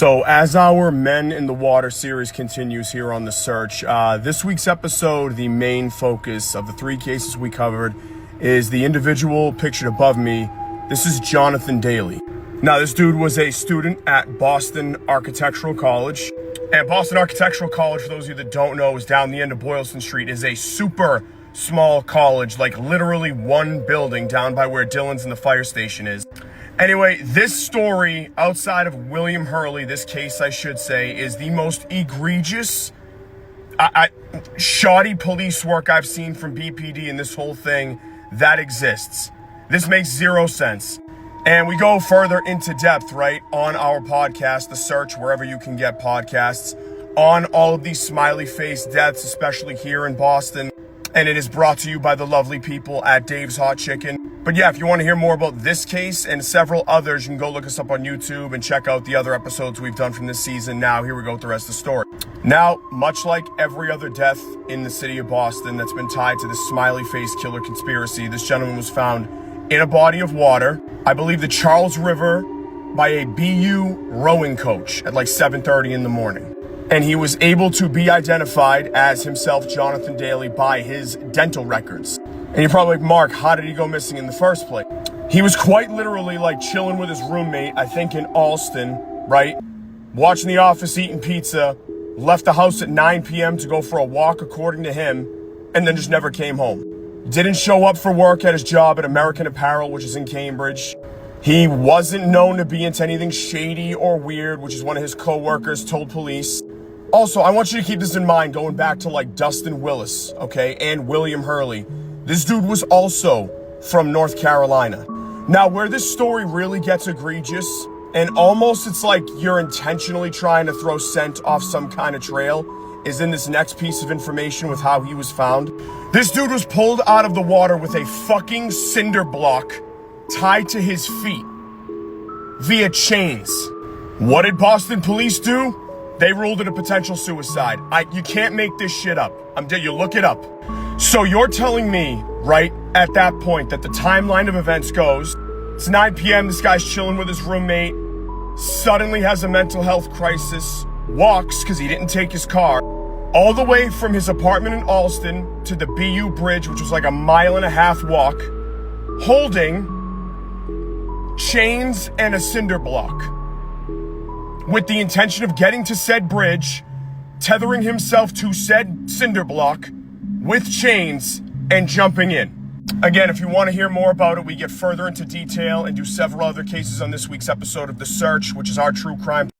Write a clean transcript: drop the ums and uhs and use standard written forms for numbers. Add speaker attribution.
Speaker 1: So as our Men in the Water series continues here on The Search, this week's episode, the main focus of the three cases we covered is the individual pictured above me. This is Jonathan Daly. Now, this dude was a student at Boston Architectural College. And Boston Architectural College, for those of you that don't know, is down the end of Boylston Street, is a super small college, like literally one building down by where Dillon's and the fire station is. Anyway, this story, outside of William Hurley, this case I should say, is the most egregious, shoddy police work I've seen from BPD in this whole thing that exists. This makes zero sense. And we go further into depth, right, on our podcast, The Search, wherever you can get podcasts, on all of these smiley face deaths, especially here in Boston. And it is brought to you by the lovely people at Dave's Hot Chicken. But yeah, if you want to hear more about this case and several others, you can go look us up on YouTube and check out the other episodes we've done from this season. Now, here we go with the rest of the story. Now, much like every other death in the city of Boston that's been tied to this smiley face killer conspiracy, this gentleman was found in a body of water, I believe the Charles River, by a BU rowing coach at like 7:30 in the morning. And he was able to be identified as himself, Jonathan Daly, by his dental records. And you're probably like, Mark, how did he go missing in the first place? He was quite literally like chilling with his roommate, I think in Allston, right? Watching The Office, eating pizza, left the house at 9 p.m. to go for a walk, according to him, and then just never came home. Didn't show up for work at his job at American Apparel, which is in Cambridge. He wasn't known to be into anything shady or weird, which is one of his co-workers told police. Also, I want you to keep this in mind, going back to like Dustin Willis, okay, and William Hurley. This dude was also from North Carolina. Now, where this story really gets egregious, and almost it's like you're intentionally trying to throw scent off some kind of trail, is in this next piece of information with how he was found. This dude was pulled out of the water with a fucking cinder block tied to his feet via chains. What did Boston police do? They ruled it a potential suicide. You can't make this shit up. You look it up. So you're telling me, right, at that point, that the timeline of events goes, it's 9 p.m., this guy's chilling with his roommate, suddenly has a mental health crisis, walks, because he didn't take his car, all the way from his apartment in Allston to the BU Bridge, which was like a 1.5 mile walk, holding chains and a cinder block, with the intention of getting to said bridge, tethering himself to said cinder block with chains, and jumping in. Again, if you want to hear more about it, we get further into detail and do several other cases on this week's episode of The Search, which is our true crime